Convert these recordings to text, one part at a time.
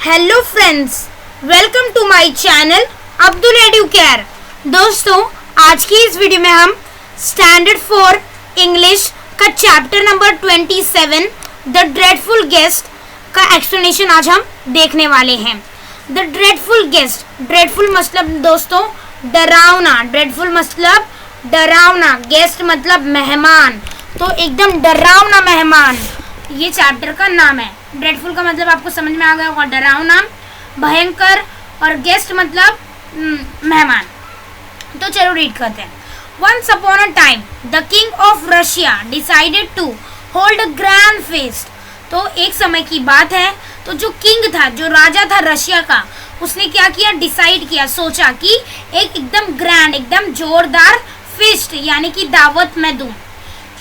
Hello friends, welcome to my channel Abdul Educare. दोस्तों, आज की इस वीडियो में हम स्टैंडर्ड 4 इंग्लिश का chapter number 27 the dreadful guest का एक्सप्लेनेशन आज हम देखने वाले हैं। द ड्रेडफुल गेस्ट, ड्रेडफुल मतलब दोस्तों डरावना, ड्रेडफुल मतलब डरावना, गेस्ट मतलब मेहमान, तो एकदम डरावना मेहमान ये चैप्टर का नाम है। ड्रेडफुल का मतलब आपको समझ में आ गया होगा, डरावना, भयंकर, और गेस्ट मतलब मेहमान। तो चलो रीड करते हैं। Once upon a time, the king of Russia decided to hold a grand feast. तो एक समय की बात है, तो जो किंग था, जो राजा था रशिया का, उसने क्या किया, डिसाइड किया, सोचा कि एक एकदम ग्रैंड, एकदम जोरदार फीस्ट यानी कि दावत मैं दूं।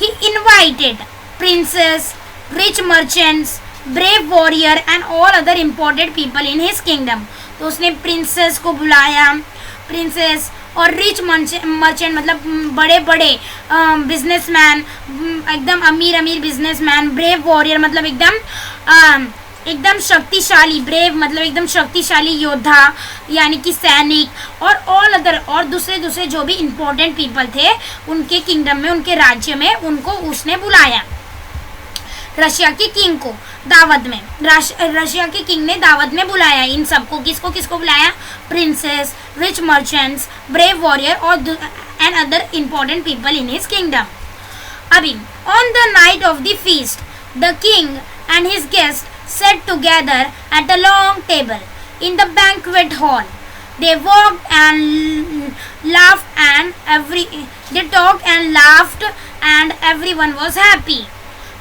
He invited princes, rich merchants, brave warrior and all other important people in his kingdom. तो उसने प्रिंसेस को बुलाया, प्रिंसेस और रिच मर्चेंट मतलब बड़े बड़े बिजनेसमैन, एकदम अमीर अमीर बिजनेसमैन, ब्रेव वॉरियर मतलब एकदम शक्तिशाली, ब्रेव मतलब एकदम शक्तिशाली योद्धा यानी कि सैनिक, और ऑल अदर और दूसरे जो भी इम्पोर्टेंट पीपल थे उनके किंगडम में, उनके राज्य में, उनको उसने बुलाया। रशिया के किंग को दावत में, रशिया के किंग ने दावत में बुलाया इन सबको। किसको बुलाया? Princes, rich merchants, brave warrior और and other important people in his kingdom. अभी on the night of the feast the king and his guest sat together at a long table in the banquet hall. They walked and laughed they talked and laughed and everyone was happy.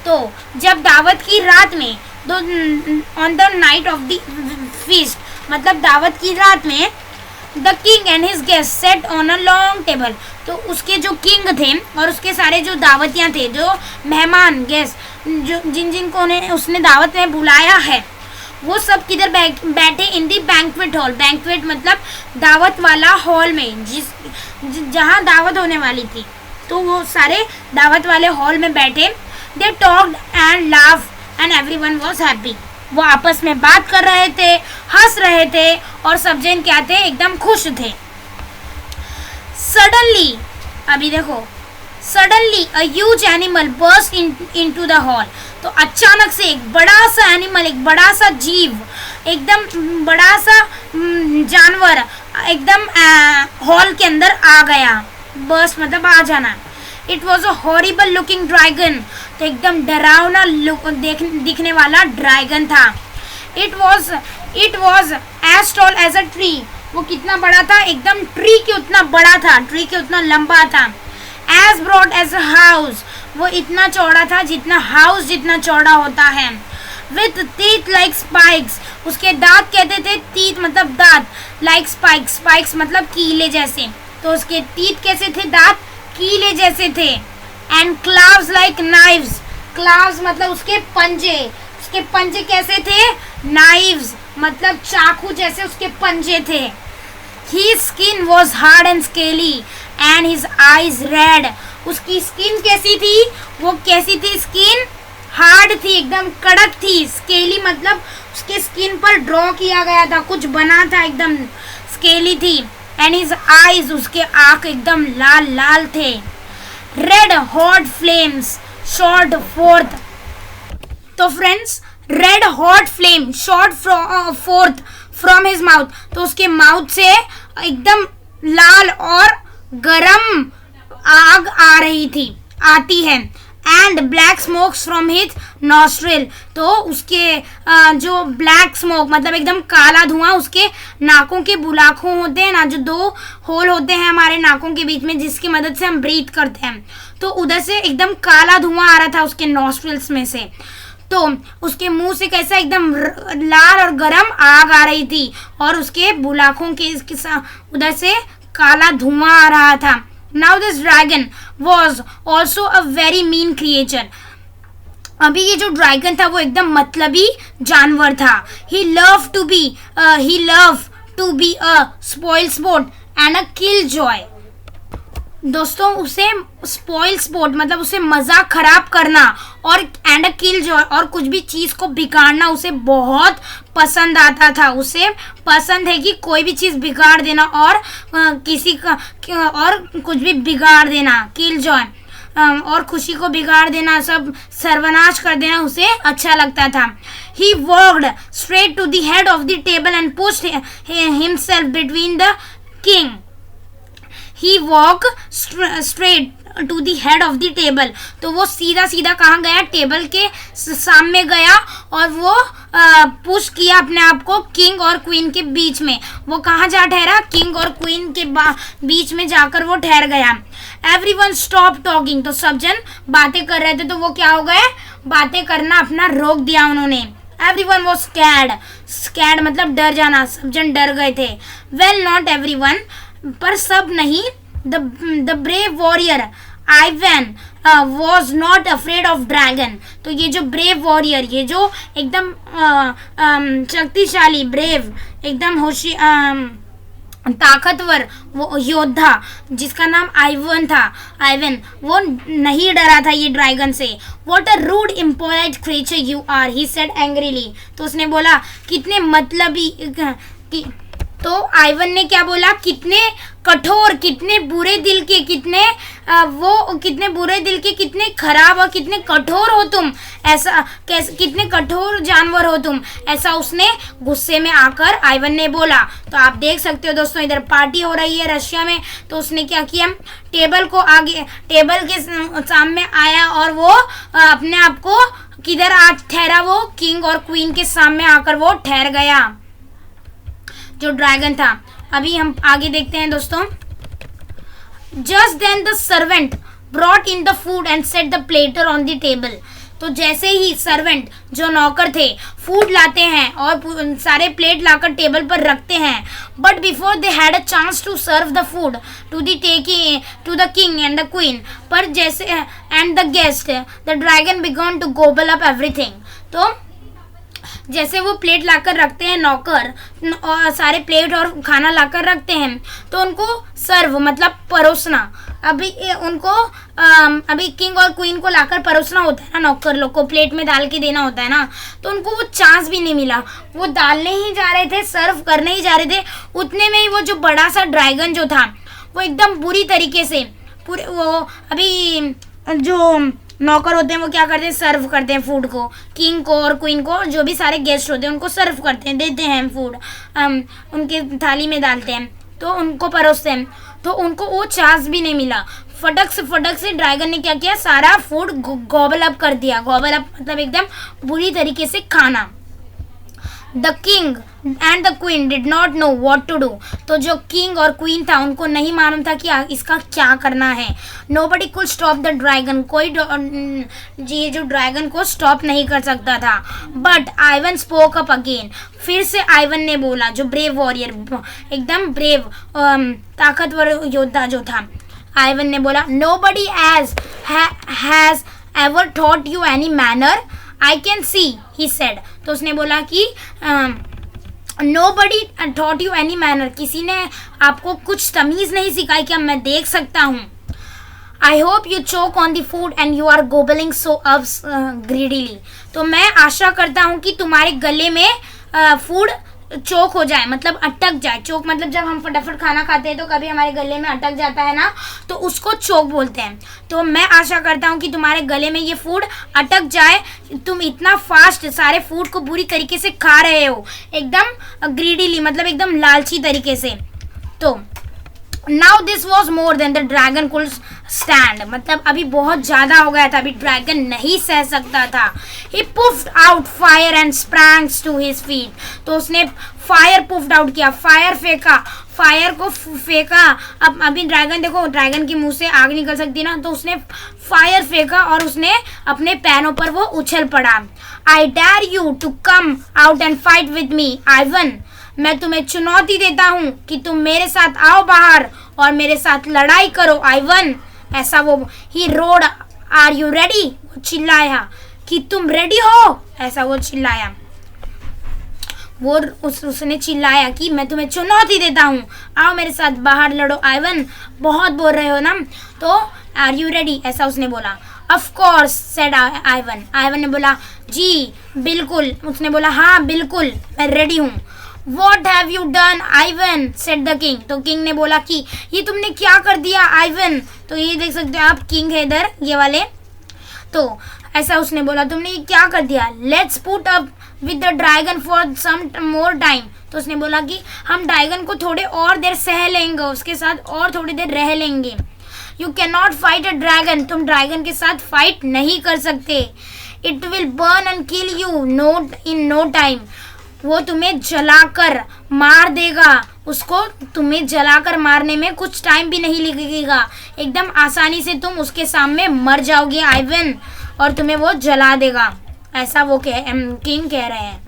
तो जब दावत की रात में, on the night of the feast मतलब दावत की रात में, the king and his guests sat on a long table. तो उसके जो किंग थे और उसके सारे जो दावतियाँ थे, जो मेहमान, गेस्ट, जो जिनको उसने दावत में बुलाया है, वो सब किधर बैठे? इन दी बैंक्वेट हॉल। बैंक्वेट मतलब दावत वाला हॉल में, जहाँ दावत होने वाली थी, तो वो सारे दावत वाले हॉल में बैठे। They talked and laughed and everyone was happy. वो आपस में बात कर रहे थे, हंस रहे थे और सब जन क्या थे? एकदम खुश थे। सडनली, अभी देखो, suddenly a huge animal burst into the hall. तो अचानक से एक बड़ा सा एनिमल, एक बड़ा सा जीव, एकदम बड़ा सा जानवर एकदम हॉल के अंदर आ गया। बर्स्ट मतलब आ जाना। It was a horrible looking dragon. तो एकदम डरावना दिखने वाला ड्रैगन था। It was as tall as a tree. वो कितना बड़ा था? एकदम ट्री के उतना बड़ा था, ट्री के उतना लंबा था। As broad as a house. वो इतना चौड़ा था जितना हाउस जितना चौड़ा होता है। With teeth like spikes. उसके दांत कहते थे, टीथ मतलब दांत, लाइक स्पाइक्स, स्पाइक्स मतलब कीले जैसे। तो उसके टीथ कैसे थे? दांत कीले जैसे थे। And claws like knives. Claws मतलब उसके पंजे कैसे थे? नाइव्स मतलब चाकू जैसे उसके पंजे थे। His skin was hard and scaly and his eyes red. उसकी स्किन कैसी थी? वो कैसी थी? स्किन हार्ड थी, एकदम कड़क थी। स्केली मतलब उसके स्किन पर ड्रॉ किया गया था, कुछ बना था, एकदम स्केली थी। एंड हिज आईज, उसके आंख एकदम लाल लाल थे। Red hot flames shot forth. तो friends, red hot flame shot forth from his mouth. तो उसके माउथ से एकदम लाल और गरम आग आ रही थी, आती है। And black smokes from his nostril. तो उसके जो ब्लैक स्मोक मतलब एकदम काला धुआं उसके नाकों के बुलाखों होते हैं ना, जो 2 होल होते हैं हमारे नाकों के बीच में, जिसकी मदद से हम ब्रीथ करते हैं। तो उधर से एकदम काला धुआं आ रहा था उसके नॉस्ट्रिल्स में से। तो उसके मुंह से कैसा? एकदम लाल और गरम आग आ रही थी और उसके बुलाखों के उधर से काला धुआं आ रहा था। Now this dragon was also a very mean creature. अभी ये जो ड्रैगन था वो एकदम मतलबी जानवर था। He love to be a spoilsport and a killjoy. दोस्तों उसे स्पॉइल स्पोर्ट मतलब उसे मजाक खराब करना और एंड किल जॉय और कुछ भी चीज को बिगाड़ना उसे बहुत पसंद आता था। उसे पसंद है कि कोई भी चीज बिगाड़ देना और किसी का और कुछ भी बिगाड़ देना, किल जॉय और खुशी को बिगाड़ देना, सब सर्वनाश कर देना उसे अच्छा लगता था। He walked straight to the head of the table and pushed himself between the king. He walked straight to the head of the table. तो वो सीधा सीधा कहाँ गया? टेबल के सामने गया और वो पुश किया अपने आप को किंग और क्वीन के बीच में। वो कहाँ जा ठहरा? किंग और क्वीन के बीच में जाकर वो ठहर गया। Everyone stopped talking. तो सब जन बातें कर रहे थे तो वो क्या हो गए? बातें करना अपना रोक दिया उन्होंने। Everyone was scared. Scared मतलब डर जाना, सब जन डर गए थे। Well, not everyone, पर सब नहीं। The brave warrior Ivan was not afraid of dragon. तो ये जो brave warrior, ये जो एकदम शक्तिशाली, brave, एकदम होशियार, ताकतवर वो योद्धा जिसका नाम आइवन था, आइवन, वो नहीं डरा था ये ड्रैगन से। What a rude impolite creature you are, he said angrily. तो उसने बोला कितने मतलबी तो आइवन ने क्या बोला? कितने कठोर, कितने बुरे दिल के, कितने बुरे दिल के, कितने खराब और कितने कठोर हो तुम, ऐसा कैसे, कितने कठोर जानवर हो तुम, ऐसा उसने गुस्से में आकर आइवन ने बोला। तो आप देख सकते हो दोस्तों इधर पार्टी हो रही है रशिया में, तो उसने क्या किया? टेबल के सामने आया और वो अपने आप को किधर आ ठहरा? वो किंग और क्वीन के सामने आकर वो ठहर गया जो ड्रैगन था। अभी हम आगे देखते हैं दोस्तों। Just then the servant brought in the food and set the platter on the table. तो जैसे ही सर्वेंट जो नौकर थे फूड लाते हैं और सारे प्लेट लाकर टेबल पर रखते हैं, but before they had a chance to serve the food to the king and the queen, पर जैसे and the guest the dragon began to gobble up everything. तो जैसे वो प्लेट लाकर रखते हैं नौकर और सारे प्लेट और खाना लाकर रखते हैं, तो उनको सर्व मतलब परोसना, अभी किंग और क्वीन को लाकर परोसना होता है ना, नौकर लोग को प्लेट में डाल के देना होता है ना, तो उनको वो चांस भी नहीं मिला। वो डालने ही जा रहे थे, सर्व करने ही जा रहे थे, उतने में ही वो जो बड़ा सा ड्रैगन जो था वो एकदम बुरी तरीके से अभी जो नौकर होते हैं वो क्या करते हैं? सर्व करते हैं फूड को, किंग को और क्वीन को, जो भी सारे गेस्ट होते हैं उनको सर्व करते हैं, देते हैं फूड, उनके थाली में डालते हैं, तो उनको परोसते हैं। तो उनको वो चांस भी नहीं मिला। फटक से ड्रैगन ने क्या किया? सारा फूड गॉबल अप कर दिया। गॉबल अप मतलब एकदम बुरी तरीके से खाना। The king and the queen did not know what to do. तो जो किंग और क्वीन था उनको नहीं मालूम था कि इसका क्या करना है। Nobody could stop the dragon, कोई ये जो ड्रैगन को स्टॉप नहीं कर सकता था। But Ivan spoke up again, फिर से आइवन ने बोला, जो ब्रेव वॉरियर, एकदम ब्रेव ताकतवर योद्धा जो था, आइवन ने बोला, nobody has ever taught you any manner I can see, he said. तो उसने बोला कि nobody taught you any manner, किसी ने आपको कुछ तमीज़ नहीं सिखाई क्या? मैं देख सकता हूँ। I hope you choke on the food and you are gobbling so greedily. तो मैं आशा करता हूँ कि तुम्हारे गले में फूड चोक हो जाए, मतलब अटक जाए। चोक मतलब जब हम फटाफट खाना खाते हैं तो कभी हमारे गले में अटक जाता है ना, तो उसको चोक बोलते हैं। तो मैं आशा करता हूँ कि तुम्हारे गले में ये फूड अटक जाए, तुम इतना फास्ट सारे फूड को बुरी तरीके से खा रहे हो, एकदम ग्रीडीली मतलब एकदम लालची तरीके से। तो now this was more than the dragon could stand, मतलब अभी बहुत ज़्यादा हो गया था, अभी ड्रैगन नहीं सह सकता था। He puffed out fire and sprangs to his feet. तो उसने फायर पुफ्ड आउट किया, फायर फेंका, फायर को फेंका। अब अभी ड्रैगन देखो, ड्रैगन के मुंह से आग निकल सकती है ना, तो उसने फायर फेंका और उसने अपने पैरों पर वो उछल पड़ा। I dare you to come out and fight with me Ivan, मैं तुम्हें चुनौती देता हूँ कि तुम मेरे साथ आओ बाहर और मेरे साथ लड़ाई करो आइवन, ऐसा वो ही रोड। आर यू रेडी, चिल्लाया कि तुम रेडी हो, ऐसा वो चिल्लाया। वो उसने चिल्लाया कि मैं तुम्हें चुनौती देता हूँ, आओ मेरे साथ बाहर लड़ो। आइवन, बहुत बोल रहे हो ना, तो आर यू रेडी, ऐसा उसने बोला। Of course said Ivan, Ivan ने बोला जी बिल्कुल। उसने बोला हाँ बिल्कुल मैं रेडी हूँ। What have you done, Ivan? said the king. तो किंग ने बोला कि ये तुमने क्या कर दिया आइवन। तो ये देख सकते हो आप, किंग है इधर ये वाले। तो ऐसा उसने बोला तुमने ये क्या कर दिया। Let's put up with the dragon for some more time. तो उसने बोला कि हम ड्रैगन को थोड़े और देर सह लेंगे, उसके साथ और थोड़ी देर रह लेंगे। You cannot fight a dragon. तुम ड्रैगन के साथ फाइट नहीं कर सकते। It will burn and kill you in no time. वो तुम्हें जलाकर मार देगा, उसको तुम्हें जलाकर मारने में कुछ टाइम भी नहीं लगेगा, एकदम आसानी से तुम उसके सामने मर जाओगे आइवन, और तुम्हें वो जला देगा, ऐसा वो किंग कह रहे हैं।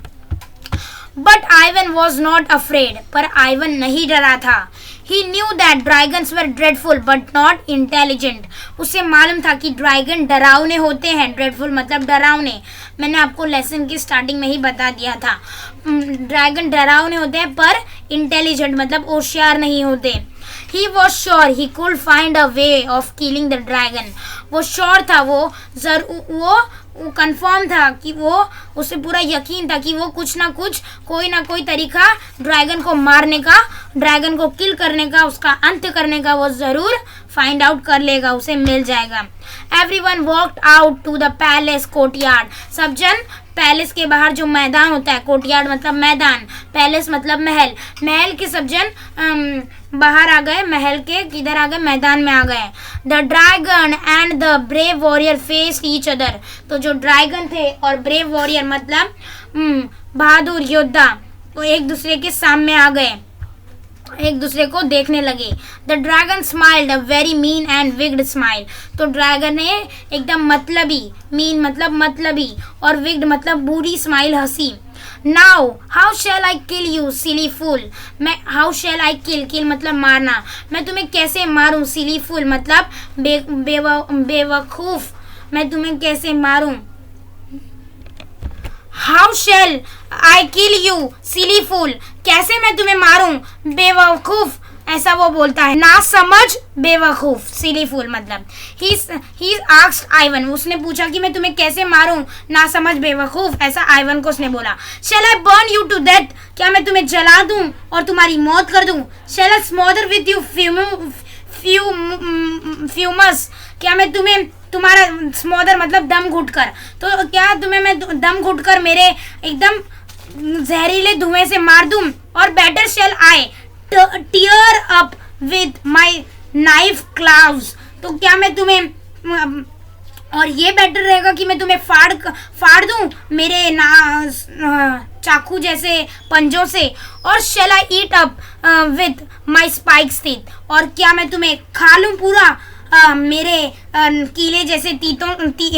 But Ivan was not afraid, पर आइवन नहीं डरा था। He knew that dragons were dreadful but not intelligent. उसे मालूम था कि ड्रैगन डरावने होते हैं। dreadful मतलब डरावने, मैंने आपको लेसन की स्टार्टिंग में ही बता दिया था। ड्रैगन डरावने होते हैं पर इंटेलिजेंट मतलब होशियार नहीं होते। He was sure he could find a way of killing the dragon. वो श्योर था, वो कंफर्म था कि उसे पूरा यकीन था कि वो कुछ ना कुछ कोई ना कोई तरीका ड्रैगन को मारने का, ड्रैगन को किल करने का, उसका अंत करने का वो ज़रूर फाइंड आउट कर लेगा, उसे मिल जाएगा। Everyone walked out to the palace courtyard. सब जन पैलेस के बाहर जो मैदान होता है, कोर्टयार्ड मतलब मैदान, पैलेस मतलब महल, महल के सब जन बाहर आ गए, महल के किधर आ गए, मैदान में आ गए। The dragon and the brave warrior faced each other. तो जो ड्रैगन थे और ब्रेव वॉरियर मतलब बहादुर योद्धा, वो एक दूसरे के सामने आ गए, एक दूसरे को देखने लगे। The dragon smiled a very mean and विग्ड smile. तो ड्रैगन ने एकदम मतलबी, मीन मतलब मतलबी और विग्ड मतलब बुरी स्माइल हंसी। Now how shall I kill you silly fool. मैं हाउ शैल आई किल मतलब मारना, मैं तुम्हें कैसे मारूं। सिली फूल मतलब बेवकूफ, मैं तुम्हें कैसे मारूं। How shall I kill you silly fool, कैसे मैं तुम्हें मारूं बेवकूफ, ऐसा वो बोलता है। ना समझ बेवकूफ, सिली फूल मतलब। ही आस्क्ड आइवन, उसने पूछा कि मैं तुम्हें कैसे मारूं ना समझ बेवकूफ, ऐसा आइवन को उसने बोला। Shall I burn you to death, क्या मैं तुम्हें जला दूं और तुम्हारी मौत कर दूं। शेल आई स्मोदर विद यू फ्यूमस, क्या मैं तुम्हें तुम्हारा स्मोदर मतलब दम घुटकर, तो क्या तुम्हें मैं दम घुटकर मेरे एकदम जहरीले धुएं से मार दूं। और better shall I tear up with my knife claws, तो क्या मैं तुम्हें, और ये बेटर रहेगा कि मैं तुम्हें फाड़ दूं मेरे चाकू जैसे पंजों से। और shall I eat up with my spikes teeth, और क्या मैं तुम्हें खा लूं पूरा मेरे कीले जैसे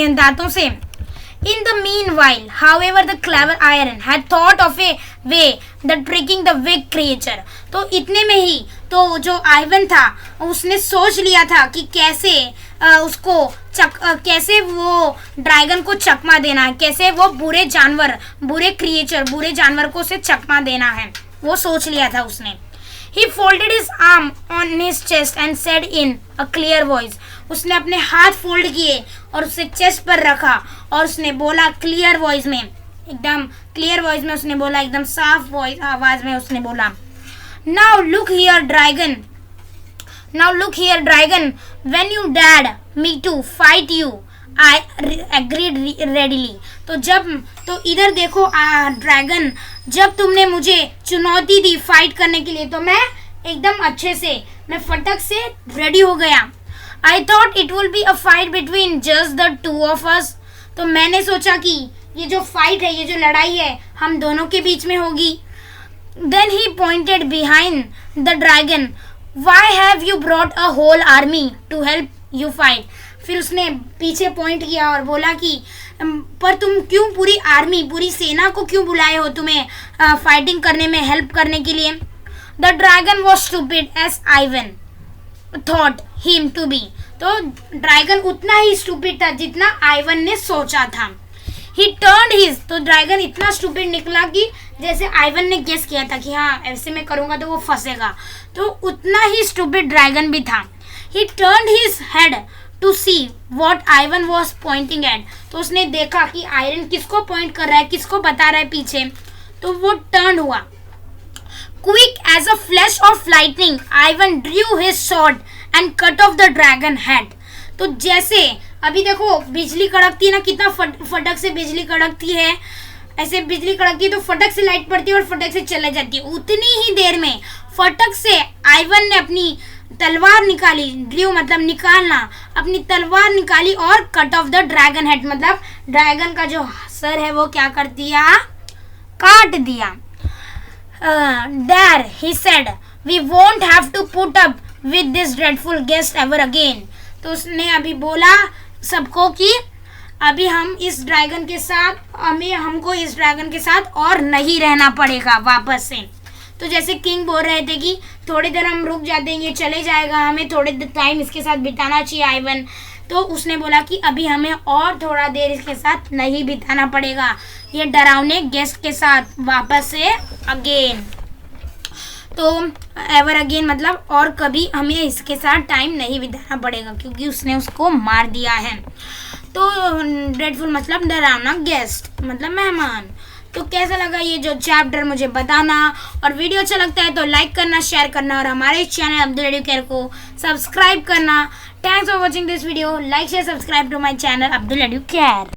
दांतों से। In the meanwhile, however, the clever iron had thought of a way that tricking the weak creature. तो इतने में ही तो जो आइवन था उसने सोच लिया था कि कैसे कैसे वो ड्रैगन को चकमा देना है, कैसे वो बुरे जानवर को उसे चकमा देना है, वो सोच लिया था उसने। He folded his arm on his chest and said in a clear voice. उसने अपने हाथ फोल्ड किए और उसे चेस्ट पर रखा और उसने बोला क्लियर वॉइस में, एकदम क्लियर वॉइस में उसने बोला, एकदम साफ आवाज में उसने बोला, Now look here dragon, when you dared me to fight you, I agreed readily. तो इधर देखो ड्रैगन, जब तुमने मुझे चुनौती दी फाइट करने के लिए तो मैं एकदम अच्छे से, मैं फटक से रेडी हो गया। I thought it will be a fight between just the two of us. तो मैंने सोचा कि ये जो फाइट है, ये जो लड़ाई है हम दोनों के बीच में होगी। Then he pointed behind the dragon. Why have you brought a whole army to help you fight? फिर उसने पीछे पॉइंट किया और बोला कि पर तुम क्यों पूरी सेना को क्यों बुलाए हो तुम्हें फाइटिंग करने में हेल्प करने के लिए। The dragon was stupid as Ivan thought him to be. तो ड्रैगन उतना ही स्टूपिड था जितना आइवन ने सोचा था। ही टर्न्ड हिज, तो ड्रैगन इतना स्टूपिड निकला कि जैसे आइवन ने गेस किया था कि हाँ ऐसे मैं करूँगा तो वो फंसेगा, तो उतना ही स्टूपिड ड्रैगन भी था। He turned his head to see what Ivan was pointing at, तो उसने देखा कि आयरन किसको पॉइंट कर रहा है, किसको बता रहा है पीछे, तो वो टर्न हुआ। Quick as a flash of lightning Ivan drew his sword and cut off the dragon head, तो जैसे अभी देखो बिजली कड़कती है ना, कितना फटक से बिजली कड़कती है, ऐसे बिजली कड़कती है तो फटक से लाइट पड़ती है और फटक से चले जाती है, उतनी ही देर में फटक से आइवन ने अपनी तलवार निकाली, ड्रू मतलब निकालना, अपनी तलवार निकाली और cut off the dragon head मतलब ड्रैगन का जो सर है वो क्या कर दिया, काट दिया। There, he said, we won't have to put up with this dreadful guest ever again. तो उसने अभी बोला सबको कि अभी हम इस ड्रैगन के साथ हमको इस ड्रैगन के साथ और नहीं रहना पड़ेगा वापस से। तो जैसे किंग बोल रहे थे कि थोड़ी देर हम रुक जाते हैं, ये चले जाएगा, हमें थोड़े टाइम इसके साथ बिताना चाहिए आइवन, तो उसने बोला कि अभी हमें और थोड़ा देर इसके साथ नहीं बिताना पड़ेगा, ये डरावने गेस्ट के साथ वापस से अगेन, तो एवर अगेन मतलब और कभी हमें इसके साथ टाइम नहीं बिताना पड़ेगा क्योंकि उसने उसको मार दिया है। तो ड्रेडफुल मतलब डरावना, गेस्ट मतलब मेहमान। तो कैसा लगा ये जो चैप्टर मुझे बताना, और वीडियो अच्छा लगता है तो लाइक करना, शेयर करना और हमारे चैनल अब्दुल एडुकेयर को सब्सक्राइब करना। Thanks for watching this video, like share subscribe to my channel Abdul Educare.